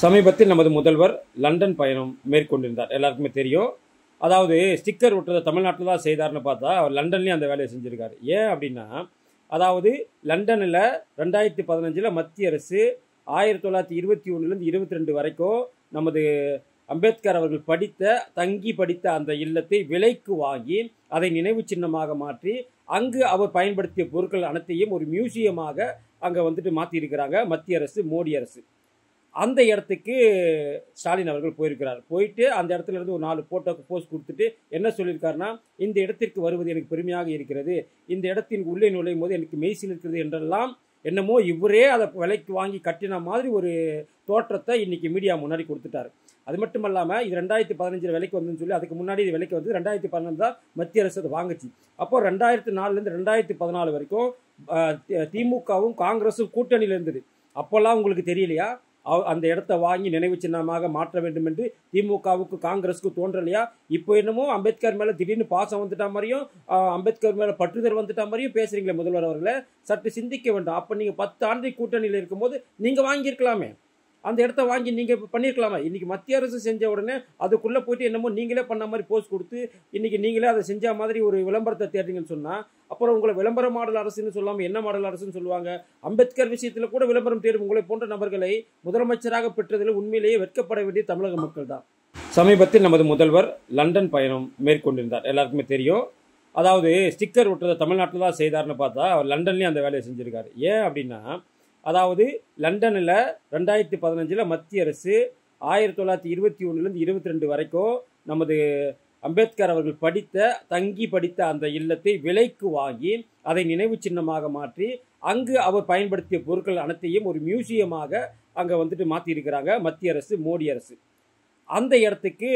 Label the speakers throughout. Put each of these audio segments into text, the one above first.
Speaker 1: சமீபத்தில் நமது முதல்வர் லண்டன் பயணம் மேற்கொண்டிருந்தார். எல்லாருக்குமே தெரியும். அதாவது ஸ்டிக்கர் ஒட்டுறதை தமிழ்நாட்டில் தான் செய்தார்னு பார்த்தா அவர் லண்டன்லேயும் அந்த வேலையை செஞ்சுருக்காரு. ஏன் அப்படின்னா, அதாவது லண்டனில் 2015 மத்திய அரசு 1921 22 வரைக்கும் நமது அம்பேத்கர் அவர்கள் தங்கி படித்த அந்த இல்லத்தை விலைக்கு வாங்கி அதை நினைவு சின்னமாக மாற்றி அங்கு அவர் பயன்படுத்திய பொருட்கள் அனைத்தையும் ஒரு மியூசியமாக அங்கே மாற்றியிருக்கிறாங்க மத்திய அரசு, மோடி அரசு. அந்த இடத்துக்கு ஸ்டாலின் அவர்கள் போயிருக்கிறார். போயிட்டு அந்த இடத்துல இருந்து ஒரு 4 போட்டோக்கு போஸ்ட் கொடுத்துட்டு என்ன சொல்லியிருக்காருன்னா, இந்த இடத்திற்கு வருவது எனக்கு பெருமையாக இருக்கிறது, இந்த இடத்தின் உள்ளே நுழையும் போது எனக்கு மெய்சில் இருக்கிறது என்றெல்லாம் என்னமோ இவரே அதை விலைக்கு வாங்கி கட்டின மாதிரி ஒரு தோற்றத்தை இன்னைக்கு மீடியா முன்னாடி கொடுத்துட்டார். அது மட்டும் இல்லாமல் இது 2015 விலைக்கு வந்துன்னு சொல்லி அதுக்கு முன்னாடி இது விலைக்கு வந்து 2012 தான் மத்திய அரசு அதை வாங்குச்சு. அப்போ 2004 2014 வரைக்கும் திமுகவும் காங்கிரஸும் கூட்டணியில் இருந்தது. அப்போல்லாம் உங்களுக்கு தெரியலையா அந்த இடத்த வாங்கி நினைவு சின்னமாக மாற்ற வேண்டும் என்று திமுகவுக்கு காங்கிரஸுக்கு தோன்றலையா? இப்போ என்னமோ அம்பேத்கர் மேலே திடீர்னு பாசம் வந்துட்டா மாதிரியும் அம்பேத்கர் மேலே பற்றுதல் வந்துட்டா மாதிரியும் பேசுறீங்களே முதல்வர் அவர்களே, சற்று சிந்திக்க வேண்டும். அப்போ நீங்கள் 10 ஆண்டு கூட்டணியில் இருக்கும்போது நீங்கள் வாங்கியிருக்கலாமே, அந்த இடத்த வாங்கி நீங்கள் பண்ணியிருக்கலாமா? இன்றைக்கி மத்திய அரசு செஞ்ச உடனே அதுக்குள்ளே போயிட்டு என்னமோ நீங்களே பண்ண மாதிரி போஸ்ட் கொடுத்து இன்றைக்கி நீங்களே அதை செஞ்ச மாதிரி ஒரு விளம்பரத்தை தேடுறீங்கன்னு சொன்னால் அப்புறம் உங்களை விளம்பர மாடல் அரசுன்னு சொல்லாமல் என்ன மாடல் அரசுன்னு சொல்லுவாங்க? அம்பேத்கர் விஷயத்தில் கூட விளம்பரம் தேடும் உங்களை போன்ற நபர்களை முதலமைச்சராக பெற்றதில் உண்மையிலேயே வெட்கப்பட வேண்டிய தமிழக மக்கள் தான். சமீபத்தில் நமது முதல்வர் லண்டன் பயணம் மேற்கொண்டிருந்தார். எல்லாருக்குமே தெரியும். அதாவது ஸ்டிக்கர் ஒட்டுறதை தமிழ்நாட்டில் தான் செய்தார்னு பார்த்தா அவர் லண்டன்லேயும் அந்த வேலையை செஞ்சுருக்காரு. ஏன் அப்படின்னா, அதாவது லண்டனில் 2015 மத்திய அரசு 1921 22 வரைக்கும் நமது அம்பேத்கர் அவர்கள் தங்கி படித்த அந்த இல்லத்தை விலைக்கு வாங்கி அதை நினைவு சின்னமாக மாற்றி அங்கு அவர் பயன்படுத்திய பொருட்கள் அனைத்தையும் ஒரு மியூசியமாக அங்கே மாற்றியிருக்கிறாங்க மத்திய அரசு, மோடி அரசு. அந்த இடத்துக்கு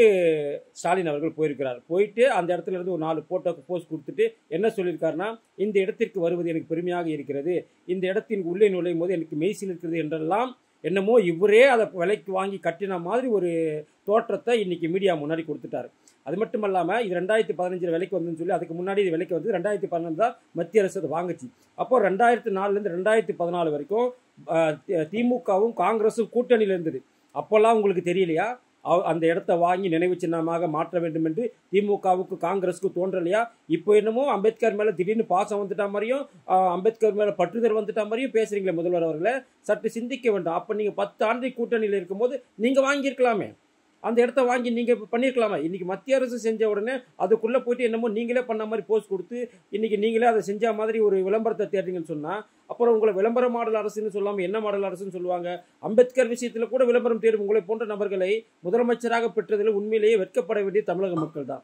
Speaker 1: ஸ்டாலின் அவர்கள் போயிருக்கிறார். போயிட்டு அந்த இடத்துல இருந்து ஒரு 4 போட்டோக்கு போஸ்ட் கொடுத்துட்டு என்ன சொல்லியிருக்காருன்னா, இந்த இடத்திற்கு வருவது எனக்கு பெருமையாக இருக்கிறது, இந்த இடத்தின் உள்ளே நுழையும் போது எனக்கு மெய்சில் இருக்கிறது என்றெல்லாம் என்னமோ இவரே அதை விலைக்கு வாங்கி கட்டின மாதிரி ஒரு தோற்றத்தை இன்னைக்கு மீடியா முன்னாடி கொடுத்துட்டார். அது மட்டும் இல்லாமல் இது 2015 விலைக்கு வந்துன்னு சொல்லி அதுக்கு முன்னாடி இது விலைக்கு வந்து 2012 தான் மத்திய அரசு அதை வாங்குச்சு. அப்போ 2004 2014 வரைக்கும் திமுகவும் காங்கிரஸும் கூட்டணியில் இருந்தது. அப்போல்லாம் உங்களுக்கு தெரியலையா அந்த இடத்த வாங்கி நினைவு சின்னமாக மாற்ற வேண்டும் என்று திமுகவுக்கு காங்கிரஸுக்கு தோன்றலையா? இப்போ என்னமோ அம்பேத்கர் மேலே திடீர்னு பாசம் வந்துட்டா மாதிரியும் அம்பேத்கர் மேலே பற்றுதல் வந்துட்டா மாதிரியும் பேசுறீங்களே முதல்வர் அவர்களே, சற்று சிந்திக்க வேண்டும். அப்போ நீங்கள் 10 ஆண்டு கூட்டணியில் இருக்கும்போது நீங்கள் வாங்கியிருக்கலாமே, அந்த இடத்த வாங்கி நீங்கள் பண்ணியிருக்கலாமா? இன்றைக்கி மத்திய அரசு செஞ்ச உடனே அதுக்குள்ளே போயிட்டு என்னமோ நீங்களே பண்ண மாதிரி போஸ்ட் கொடுத்து இன்றைக்கி நீங்களே அதை செஞ்ச மாதிரி ஒரு விளம்பரத்தை தேடுறீங்கன்னு சொன்னால் அப்புறம் உங்களை விளம்பர மாடல் அரசுன்னு சொல்லாமல் என்ன மாடல் அரசுன்னு சொல்லுவாங்க? அம்பேத்கர் விஷயத்தில் கூட விளம்பரம் தேடும் உங்களை போன்ற நபர்களை முதலமைச்சராக பெற்றதில் உண்மையிலேயே வெட்கப்பட வேண்டிய தமிழக மக்கள் தான்.